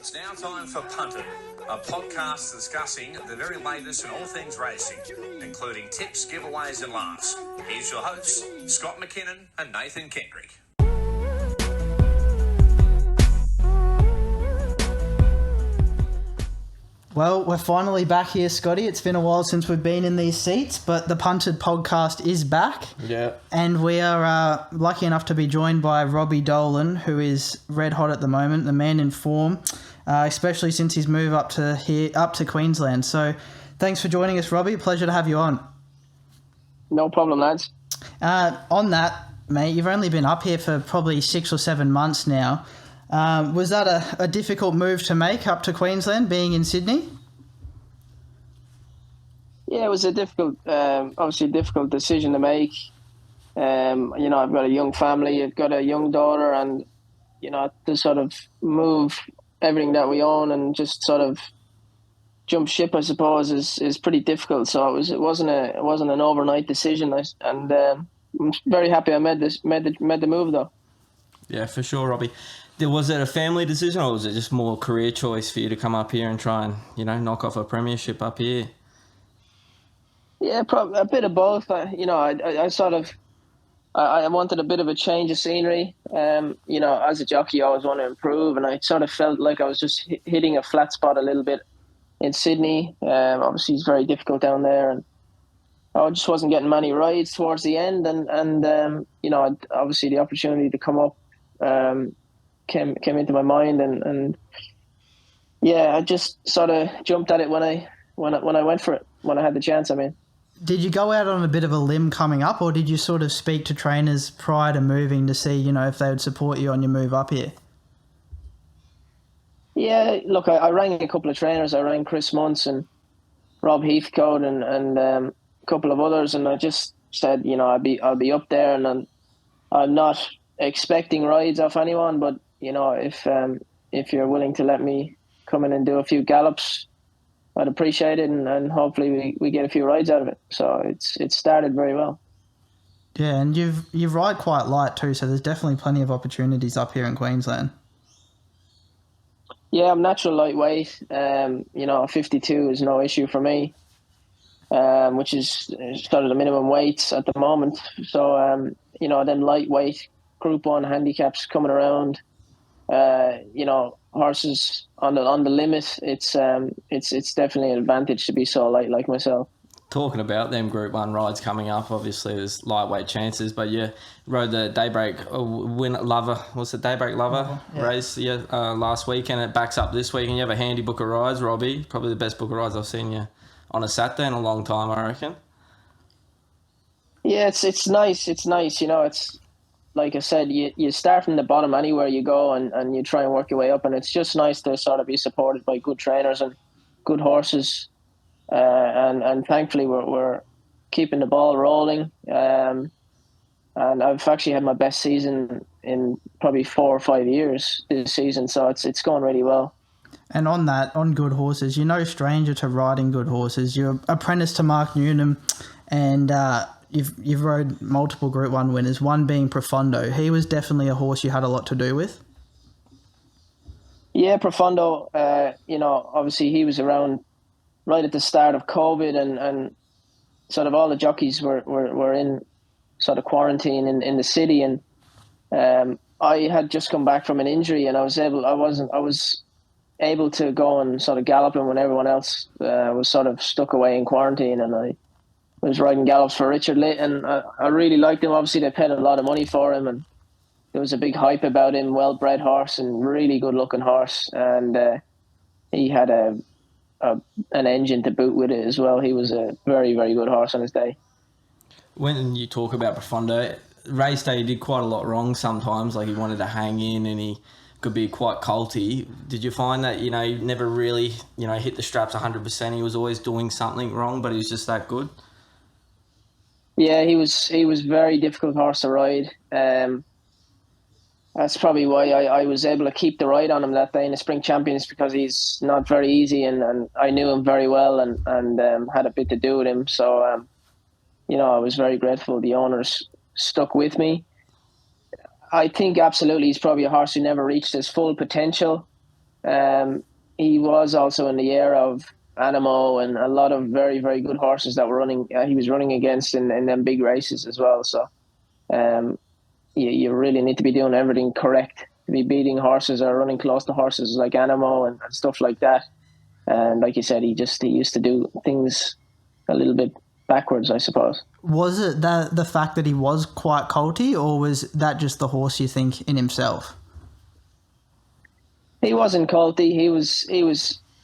It's now time for Punted, a podcast discussing the very latest in all things racing, including tips, giveaways and laughs. Here's your hosts, Scott McKinnon and Nathan Kendrick. Well, we're finally back here, Scotty. It's been a while since we've been in these seats, but the Punted podcast is back. Yeah. And we are lucky enough to be joined by Robbie Dolan, who is red hot at the moment, the man in form, especially since his move up to Queensland. So thanks for joining us, Robbie. Pleasure to have you on. No problem, lads. On that, mate, you've only been up here for probably 6 or 7 months now. Was that a difficult move to make up to Queensland, being in Sydney? Yeah, it was a difficult, obviously a difficult decision to make. I've got a young family, I've got a young daughter, and, to sort of move everything that we own and just sort of jump ship, I suppose, is pretty difficult. So it wasn't an overnight decision, and I'm very happy I made the move though. Yeah, for sure, Robbie. Was it a family decision, or was it just more career choice for you to come up here and try and, knock off a premiership up here? Yeah, probably a bit of both. I wanted a bit of a change of scenery. As a jockey, I always want to improve, and I sort of felt like I was just hitting a flat spot a little bit in Sydney. Obviously, it's very difficult down there, and I just wasn't getting many rides towards the end. And obviously the opportunity to come up came into my mind, and I just sort of jumped at it when I went for it, when I had the chance. I mean, did you go out on a bit of a limb coming up, or did you sort of speak to trainers prior to moving to see, if they would support you on your move up here? Yeah, look, I rang a couple of trainers. I rang Chris Muntz and Rob Heathcote and a couple of others, and I just said, I'll be up there, and I'm not expecting rides off anyone, but if you're willing to let me come in and do a few gallops, I'd appreciate it, and hopefully we get a few rides out of it. So it's started very well. Yeah, and you ride quite light too, so there's definitely plenty of opportunities up here in Queensland. Yeah, I'm natural lightweight. 52 is no issue for me, which is sort of the minimum weights at the moment. So then lightweight Group 1 handicaps coming around, horses on the limit. It's definitely an advantage to be so light like myself. Talking about them Group 1 rides coming up, obviously there's lightweight chances, but you rode the Daybreak race last week, and it backs up this week, and you have a handy book of rides, Robbie. Probably the best book of rides I've seen you on a Saturday in a long time, I reckon. Yeah, it's nice. It's nice, it's like I said, you start from the bottom anywhere you go, and you try and work your way up, and it's just nice to sort of be supported by good trainers and good horses, and thankfully we're keeping the ball rolling, and I've actually had my best season in probably 4 or 5 years this season, so it's going really well. And on good horses, you're no stranger to riding good horses. You're apprentice to Mark Newnham, and You've rode multiple Group 1 winners, one being Profondo. He was definitely a horse you had a lot to do with. Yeah, Profondo, obviously he was around right at the start of COVID, and sort of all the jockeys were in sort of quarantine in the city, and I had just come back from an injury, and I was able to go and sort of galloping when everyone else was sort of stuck away in quarantine, and I was riding gallops for Richard Litt, and I really liked him. Obviously, they paid a lot of money for him, and there was a big hype about him. Well-bred horse and really good-looking horse, and he had an engine to boot with it as well. He was a very, very good horse on his day. When you talk about Profondo, race day he did quite a lot wrong sometimes. Like he wanted to hang in, and he could be quite colty. Did you find that he never really hit the straps 100%? He was always doing something wrong, but he was just that good. Yeah, he was very difficult horse to ride. That's probably why I was able to keep the ride on him that day in the Spring Champions, because he's not very easy, and I knew him very well, and had a bit to do with him. So, I was very grateful the owners stuck with me. I think absolutely he's probably a horse who never reached his full potential. He was also in the era of Animo and a lot of very, very good horses that were running. He was running against in them big races as well. So um, you really need to be doing everything correct to be beating horses or running close to horses like Animo and stuff like that. And like you said, he used to do things a little bit backwards, I suppose. Was it that the fact that he was quite colty, or was that just the horse you think in himself? He wasn't colty. He was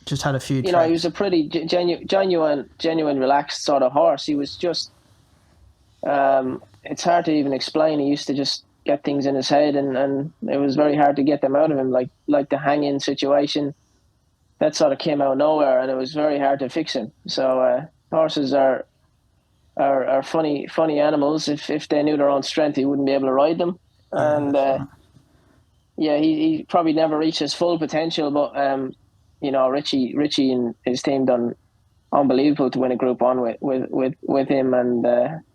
Just had a few. He was a pretty genuine, relaxed sort of horse. He was just. It's hard to even explain. He used to just get things in his head, and it was very hard to get them out of him. Like the hang-in situation, that sort of came out of nowhere, and it was very hard to fix him. So horses are funny animals. If they knew their own strength, he wouldn't be able to ride them. And he probably never reached his full potential. But Richie and his team done unbelievable to win a Group 1 with him, and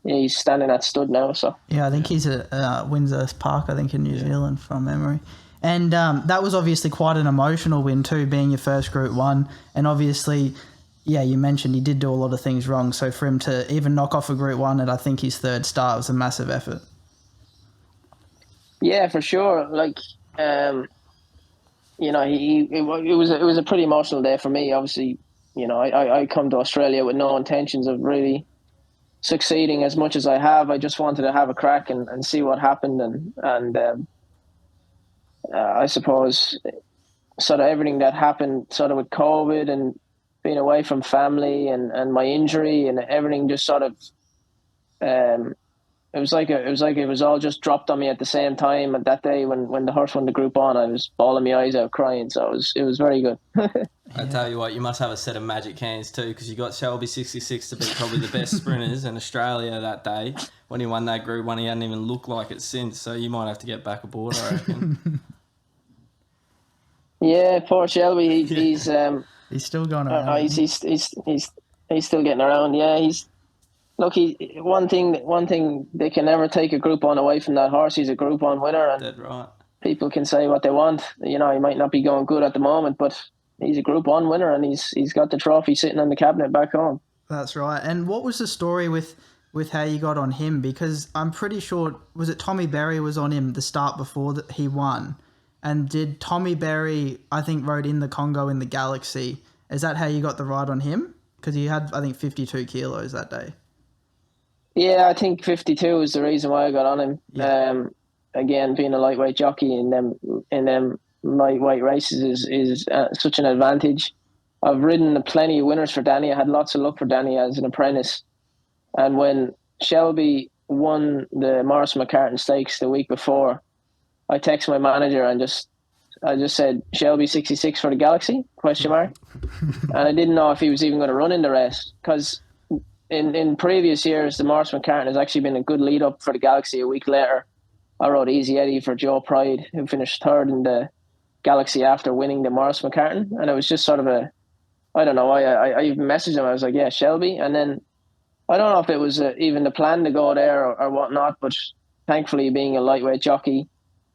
he's standing at stud now. So yeah, I think he's at Windsor Park, I think in New Zealand from memory. And that was obviously quite an emotional win too, being your first Group 1. And obviously, yeah, you mentioned he did do a lot of things wrong. So for him to even knock off a Group 1 at I think his third start was a massive effort. Yeah, for sure. It was a pretty emotional day for me. Obviously, I come to Australia with no intentions of really succeeding as much as I have. I just wanted to have a crack and see what happened, and I suppose sort of everything that happened sort of with COVID and being away from family and my injury and everything just sort of it was like it was all just dropped on me at the same time. And that day when the horse won the Group 1, I was bawling my eyes out crying. So it was very good. I tell you what, you must have a set of magic hands too, because you got Shelby Sixtysix to be probably the best sprinters in Australia that day. When he won that Group 1, he hadn't even looked like it since. So you might have to get back aboard, I reckon. Yeah, poor Shelby. He's still going around. He's still getting around. Yeah, one thing they can never take a Group 1 away from that horse. He's a Group 1 winner, and Dead right. People can say what they want. He might not be going good at the moment, but he's a Group 1 winner, and he's got the trophy sitting on the cabinet back home. That's right. And what was the story with how you got on him? Because I'm pretty sure, was it Tommy Berry was on him the start before that he won? And did Tommy Berry, I think, rode in the Congo in the Galaxy? Is that how you got the ride on him? Because he had, I think, 52 kilos that day. Yeah, I think 52 is the reason why I got on him. Yeah. Again, being a lightweight jockey in them lightweight races is such an advantage. I've ridden plenty of winners for Danny. I had lots of luck for Danny as an apprentice. And when Shelby won the Morris McCartan Stakes the week before, I texted my manager and I just said, Shelby 66 for the Galaxy, ? And I didn't know if he was even going to run in the race, because in previous years, the Morris McCartan has actually been a good lead up for the Galaxy. A week later, I rode Easy Eddie for Joe Pride, who finished third in the Galaxy after winning the Morris McCartan. And it was just sort of I don't know why. I even messaged him. I was like, yeah, Shelby. And then I don't know if it was even the plan to go there or whatnot, but thankfully, being a lightweight jockey,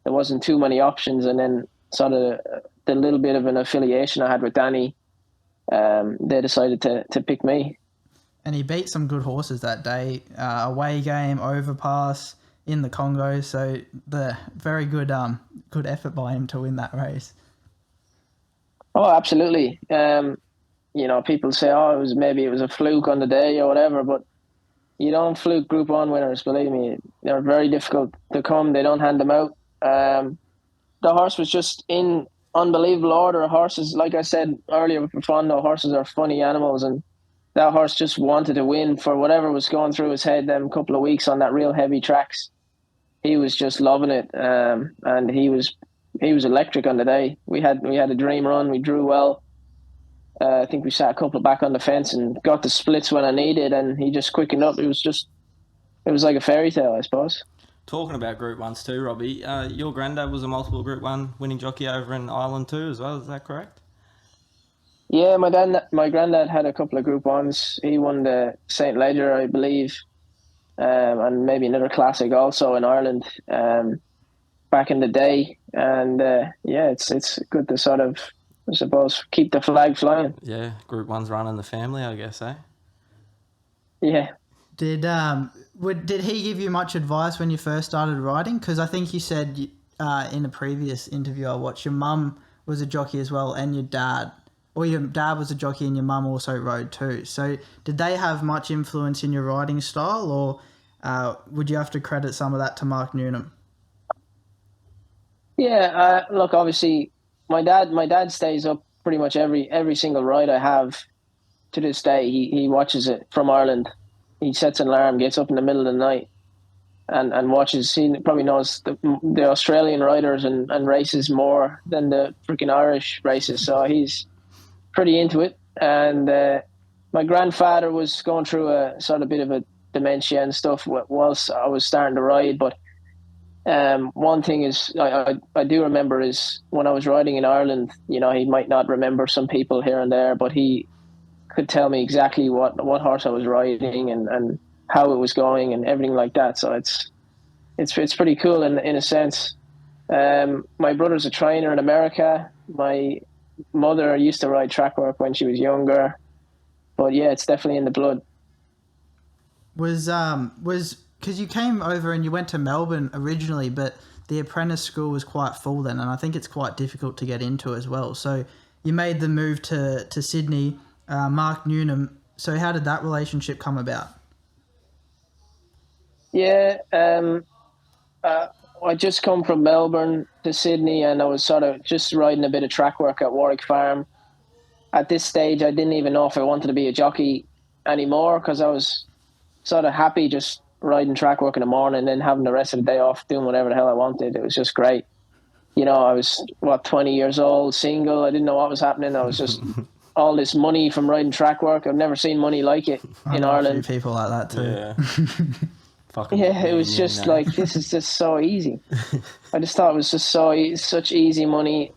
there wasn't too many options. And then sort of the little bit of an affiliation I had with Danny, they decided to pick me. And he beat some good horses that day. Away game, overpass in the Congo. So the very good effort by him to win that race. Oh, absolutely. People say, it was a fluke on the day or whatever, but you don't fluke Group 1 winners, believe me. They're very difficult to come. They don't hand them out. The horse was just in unbelievable order. Horses, like I said earlier with Profondo, horses are funny animals, and that horse just wanted to win for whatever was going through his head them couple of weeks on that real heavy tracks. He was just loving it, and he was electric on the day. We had a dream run. We drew well. I think we sat a couple back on the fence and got the splits when I needed, and he just quickened up. It was like a fairy tale, I suppose. Talking about Group 1s too, Robbie, your granddad was a multiple Group 1 winning jockey over in Ireland too as well, is that correct? Yeah, my granddad had a couple of Group 1s. He won the St. Leger, I believe, and maybe another classic also in Ireland back in the day. And it's good to sort of I suppose. Keep the flag flying. Yeah, Group 1's running the family, I guess, eh? Yeah. Did he give you much advice when you first started riding? Because I think you said in a previous interview I watched, your mum was a jockey as well, and your dad was a jockey, and your mum also rode too. So did they have much influence in your riding style, or would you have to credit some of that to Mark Newnham? Yeah, look, obviously, my dad stays up pretty much every single ride I have to this day. He watches it from Ireland. He sets an alarm, gets up in the middle of the night, and watches. He probably knows the Australian riders and races more than the freaking Irish races. So he's pretty into it. And my grandfather was going through a sort of bit of a dementia and stuff whilst I was starting to ride, but. One thing is I do remember is when I was riding in Ireland, you know, he might not remember some people here and there, but he could tell me exactly what horse I was riding and how it was going and everything like that. So it's pretty cool in a sense. My brother's a trainer in America. My mother used to ride track work when she was younger, but yeah, it's definitely in the blood. Was because you came over and you went to Melbourne originally, but the apprentice school was quite full then, and I think it's quite difficult to get into as well. So you made the move to Sydney, Mark Newnham. So how did that relationship come about? Yeah, I just come from Melbourne to Sydney, and I was sort of just riding a bit of track work at Warwick Farm. At this stage, I didn't even know if I wanted to be a jockey anymore because I was sort of happy just riding track work in the morning and then having the rest of the day off doing whatever the hell I wanted. It was just great. You know, I was, 20 years old, single. I didn't know what was happening. I was just all this money from riding track work. I've never seen money like it in Ireland. A few people like that too. Yeah. It was just like, this is just so easy. I just thought it was just such easy money.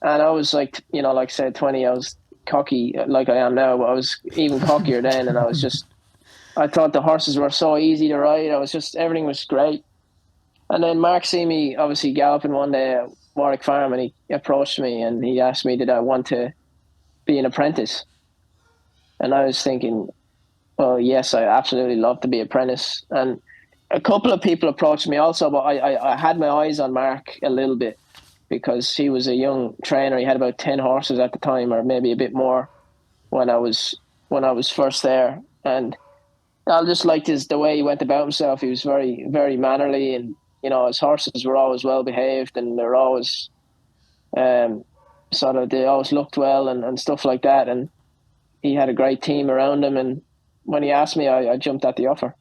And I was like, you know, like I said, 20, I was cocky like I am now, but I was even cockier then. And I thought the horses were so easy to ride. Everything was great. And then Mark see me obviously galloping one day at Warwick Farm, and he approached me and he asked me, did I want to be an apprentice? And I was thinking, well, yes, I absolutely love to be apprentice. And a couple of people approached me also, but I had my eyes on Mark a little bit because he was a young trainer. He had about 10 horses at the time, or maybe a bit more when I was first there. And I just liked the way he went about himself. He was very, very mannerly, and you know, his horses were always well behaved, and they're always they always looked well and stuff like that. And he had a great team around him. And when he asked me, I jumped at the offer.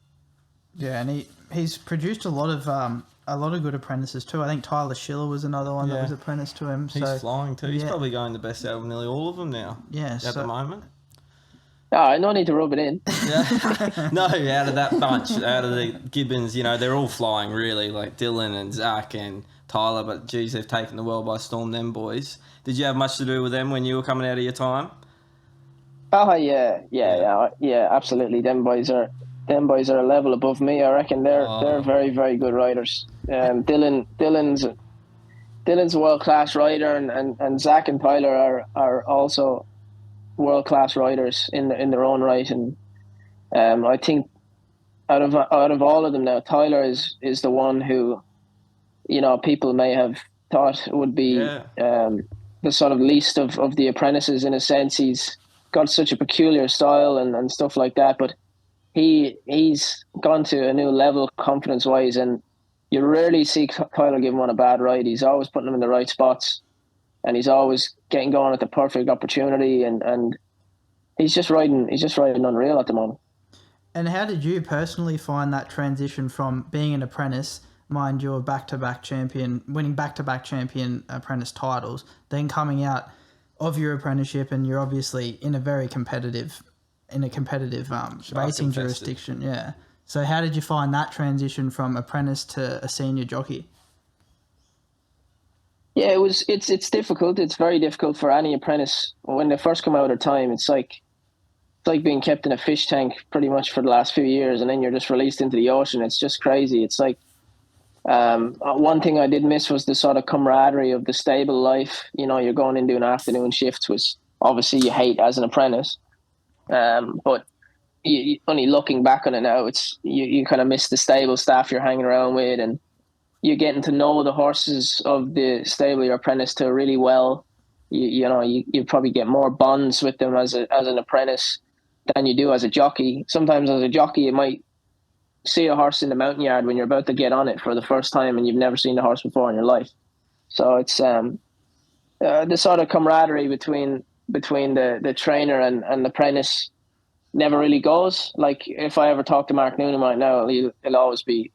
Yeah, and he's produced a lot of good apprentices too. I think Tyler Schiller was another one that was apprenticed to him. He's flying too. He's probably going the best out of nearly all of them now. Yeah, at the moment. Oh, no need to rub it in. Yeah. No, out of that bunch, out of the Gibbons, you know, they're all flying really, like Dylan and Zach and Tyler, but geez, they've taken the world by storm, them boys. Did you have much to do with them when you were coming out of your time? Oh, yeah, absolutely. Them boys are a level above me. I reckon they're very, very good riders. Dylan's a world-class rider, and Zach and Tyler are also world-class riders in their own right. And I think out of all of them now, Tyler is the one who, you know, people may have thought would be the sort of least of the apprentices in a sense. He's got such a peculiar style and stuff like that, but he's gone to a new level confidence-wise, and you rarely see Tyler give him on a bad ride. He's always putting him in the right spots, and he's always getting going at the perfect opportunity, and he's just riding unreal at the moment. And how did you personally find that transition from being an apprentice, mind you, back-to-back champion, winning back-to-back champion apprentice titles, then coming out of your apprenticeship, and you're obviously in a competitive racing jurisdiction, yeah. So how did you find that transition from apprentice to a senior jockey? Yeah, it's difficult. It's very difficult for any apprentice when they first come out of time. It's like being kept in a fish tank pretty much for the last few years, and then you're just released into the ocean. It's just crazy. It's like One thing I did miss was the sort of camaraderie of the stable life. You know, you're going in doing afternoon shifts, which obviously you hate as an apprentice. But only looking back on it now, you kind of miss the stable staff you're hanging around with, and you're getting to know the horses of the stable you're apprentice to really well. You probably get more bonds with them as an apprentice than you do as a jockey. Sometimes as a jockey, you might see a horse in the mountain yard when you're about to get on it for the first time and you've never seen the horse before in your life. So it's the sort of camaraderie between the trainer and the apprentice never really goes. Like if I ever talk to Mark Noonan right now, he'll always be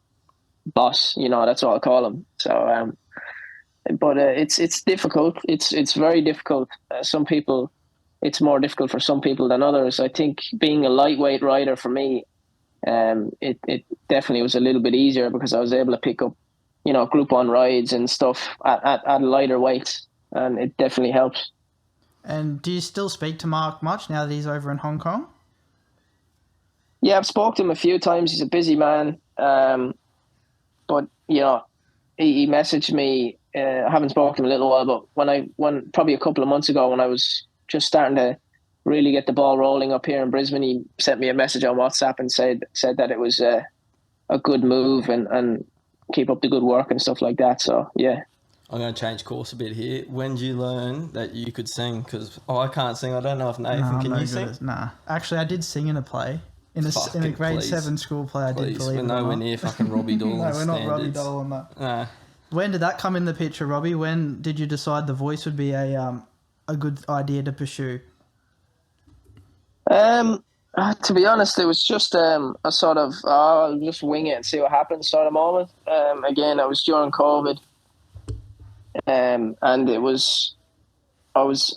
boss. You know, that's what I'll call him. So, but it's difficult. It's very difficult. Some people, it's more difficult for some people than others. I think being a lightweight rider for me, it definitely was a little bit easier because I was able to pick up, you know, Group 1 rides and stuff at lighter weights, and it definitely helps. And do you still speak to Mark much now that he's over in Hong Kong? Yeah, I've spoken to him a few times. He's a busy man. But, you know, he messaged me. I haven't spoken to him in a little while, but when probably a couple of months ago when I was just starting to really get the ball rolling up here in Brisbane, he sent me a message on WhatsApp and said that it was a good move and keep up the good work and stuff like that. So, yeah. I'm going to change course a bit here. When did you learn that you could sing? Because I can't sing. I don't know if Nathan, can you sing? Nah. Actually, I did sing in a play. In a grade 7 school play, I did believe it. We're nowhere near fucking Robbie Dolan. No, we're standards. not Robbie Dolan. No. When did that come in the picture, Robbie? When did you decide the voice would be a good idea to pursue? To be honest, it was just a sort of I'll just wing it and see what happens sort of moment. Again, it was during COVID, and it was I was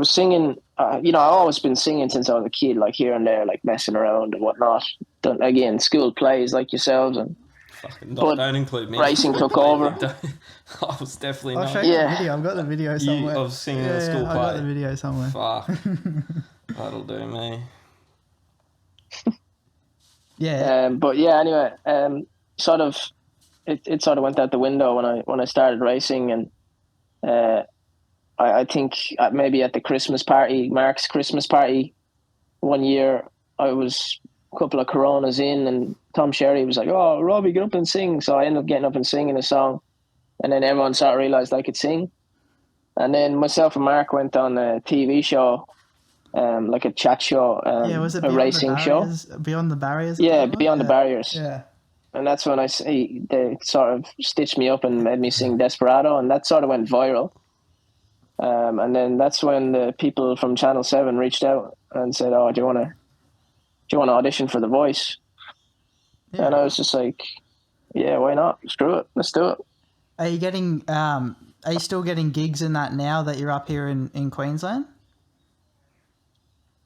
singing. You know, I've always been singing since I was a kid, like here and there, like messing around and whatnot. Done again, school plays like yourselves, and don't include me. Racing took over. I was definitely I'll not. show you the video. I've got the video somewhere. I was singing in a school play. I've got the video somewhere. Fuck. That'll do me. Yeah. But yeah, anyway, sort of, it sort of went out the window when I started racing, and I think maybe at the Christmas party, Mark's Christmas party, one year I was a couple of Coronas in, and Tom Sherry was like, "Oh, Robbie, get up and sing." So I ended up getting up and singing a song, and then everyone sort of realised I could sing. And then myself and Mark went on a TV show, like a chat show, was it a racing show. Beyond the Barriers? Yeah, Beyond the Barriers. Yeah. And that's when they sort of stitched me up and made me sing Desperado, and that sort of went viral. And then that's when the people from Channel 7 reached out and said, "Oh, do you want to audition for The Voice?" Yeah. And I was just like, "Yeah, why not? Screw it, let's do it." Are you still getting gigs in that now that you're up here in Queensland?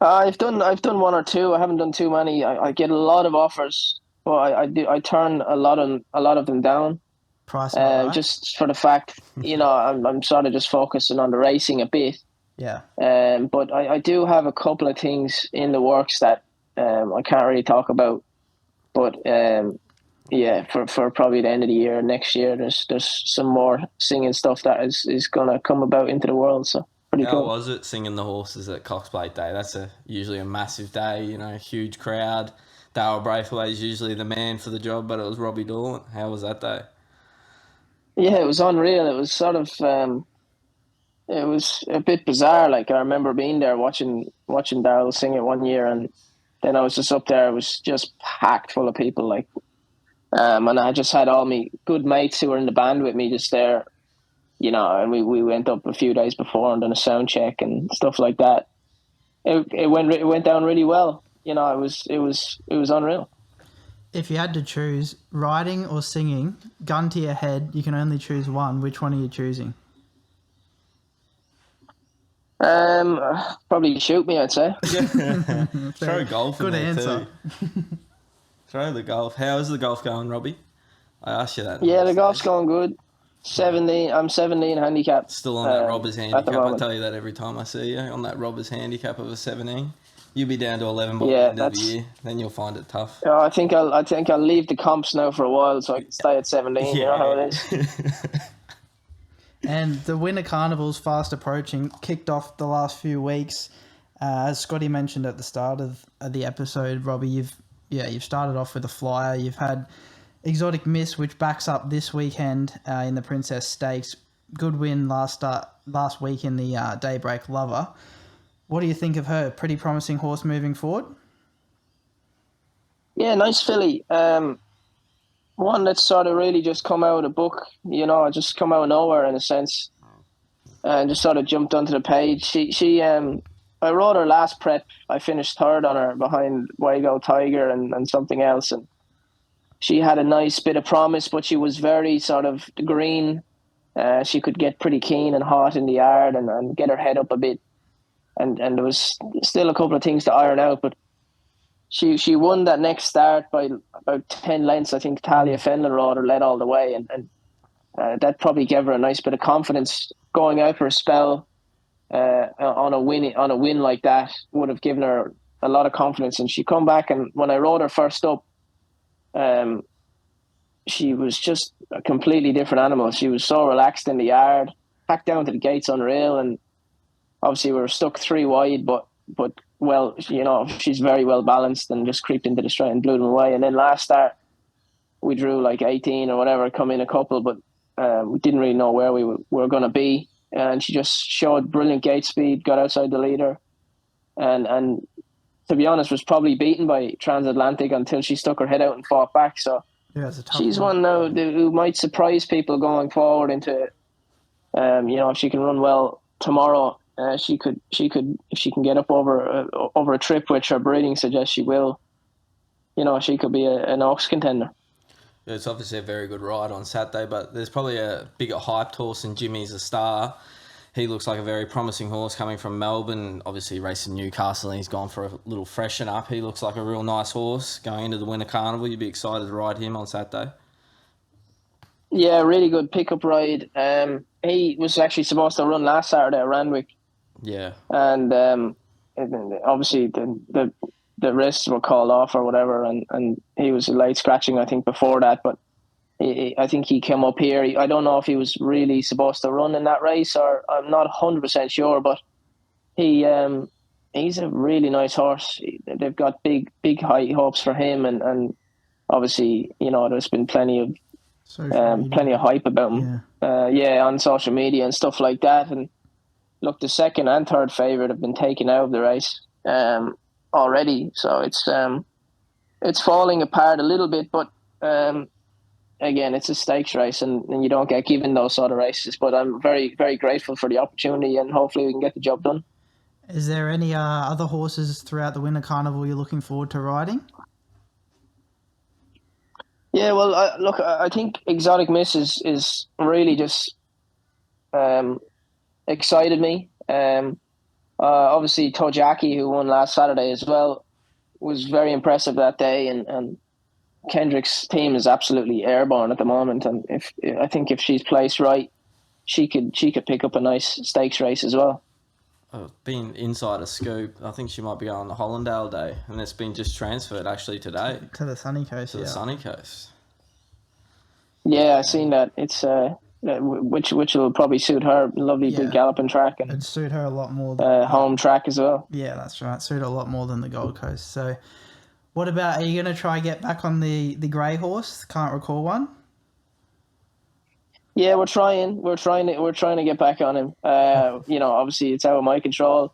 I've done one or two. I haven't done too many. I get a lot of offers, but I turn a lot of them down. Price, right? Just for the fact, you know, I'm sort of just focusing on the racing a bit. Yeah. But I do have a couple of things in the works that I can't really talk about. But yeah, for probably the end of the year, next year, there's some more singing stuff that is gonna come about into the world. So pretty cool. How was it singing the horses at Cox Plate Day? That's usually a massive day. You know, huge crowd. Dale Braithwaite is usually the man for the job, but it was Robbie Dolan. How was that day? Yeah, it was unreal. It was sort of, it was a bit bizarre. Like I remember being there watching Darryl sing it one year, and then I was just up there. It was just packed full of people. Like, and I just had all my good mates who were in the band with me just there, you know. And we went up a few days before and done a sound check and stuff like that. It went down really well. You know, it was unreal. If you had to choose riding or singing, gun to your head, you can only choose one. Which one are you choosing? Probably shoot me, I'd say. Throw golf. Good answer. Throw the golf. How is the golf going, Robbie? I asked you that. Yeah, the golf's going good. 17. I'm 17 handicap. Still on that robber's handicap. I moment. tell you that every time I see you on that robber's handicap of a 17. You'll be down to 11 by the end of the year. Then you'll find it tough. Yeah, I think I'll leave the comps now for a while so I can stay at 17. You know how it is. And the Winter Carnival's fast approaching. Kicked off the last few weeks. As Scotty mentioned at the start of the episode, Robbie, you've started off with a flyer. You've had Exotic Miss, which backs up this weekend in the Princess Stakes. Good win last week in the Daybreak Lover. What do you think of her? Pretty promising horse moving forward? Yeah, nice filly. One that's sort of really just come out of the book, just come out of nowhere in a sense. And just sort of jumped onto the page. She I rode her last prep. I finished third on her behind Wago Tiger and something else. And she had a nice bit of promise, but she was very sort of green. She could get pretty keen and hot in the yard and get her head up a bit. And there was still a couple of things to iron out. But she won that next start by about 10 lengths. I think Talia Fenlon rode her, led all the way. And that probably gave her a nice bit of confidence going out for a spell. On a win like that would have given her a lot of confidence, and she come back, and when I rode her first up, she was just a completely different animal. She was so relaxed in the yard, back down to the gates unreal, and obviously we were stuck 3 wide, but well, she's very well balanced and just creeped into the straight and blew them away. And then last start we drew like 18 or whatever, come in a couple, but we didn't really know where we were going to be. And she just showed brilliant gate speed, got outside the leader, and to be honest, was probably beaten by Transatlantic until she stuck her head out and fought back. So yeah, it's a tough she's one now who might surprise people going forward into, if she can run well tomorrow, she could if she can get up over a trip, which her breeding suggests she will. She could be an Oaks contender. It's obviously a very good ride on Saturday, but there's probably a bigger hyped horse than Jimmy's a Star. He looks like a very promising horse coming from Melbourne, obviously racing Newcastle, and he's gone for a little freshen up. He looks like a real nice horse going into the Winter Carnival. You'd be excited to ride him on Saturday. Yeah, really good pickup ride. He was actually supposed to run last Saturday at Randwick. Yeah. And obviously the wrists were called off or whatever, and he was late scratching, I think, before that. But I think he came up here. I don't know if he was really supposed to run in that race, or I'm not 100% sure. But he's a really nice horse. They've got big high hopes for him, and obviously, there's been plenty of hype about him. Yeah. On social media and stuff like that. And look, the second and third favourite have been taken out of the race already, so it's falling apart a little bit, but again, it's a stakes race, and you don't get given those sort of races. But I'm very, very grateful for the opportunity, and hopefully we can get the job done. Is there any other horses throughout the Winter Carnival you're looking forward to riding? Yeah, well, I think Exotic Miss is really just excited me. Obviously, Tojaki, who won last Saturday as well, was very impressive that day, and Kendrick's team is absolutely airborne at the moment. And I think if she's placed right, she could pick up a nice stakes race as well. Being inside a scoop, I think she might be going on the Hollandale Day, and it's been just transferred actually today to the sunny coast. The sunny coast. Yeah, I've seen that. It's which will probably suit her. Lovely big galloping track, and it'd suit her a lot more than home track as well. Yeah, that's right. Suit her a lot more than the Gold Coast. So, what about? Are you going to try get back on the grey horse? Can't recall one. Yeah, we're trying to get back on him. Obviously it's out of my control.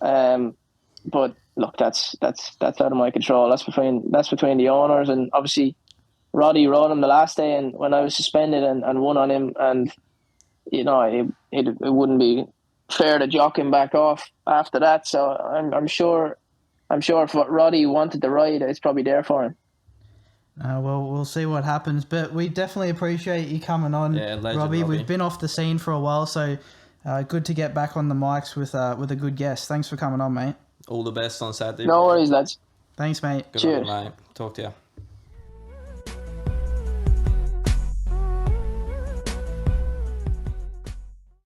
But look, that's out of my control. That's between the owners, and obviously Roddy rode him the last day, and when I was suspended and won on him, and it wouldn't be fair to jock him back off after that. So I'm sure if what Roddy wanted to ride, it's probably there for him. Well, we'll see what happens, but we definitely appreciate you coming on, Robbie. We've been off the scene for a while, so good to get back on the mics with a good guest. Thanks for coming on, mate. All the best on Saturday. No worries, lads. Thanks, mate. Good Cheers. on, mate. Talk to you.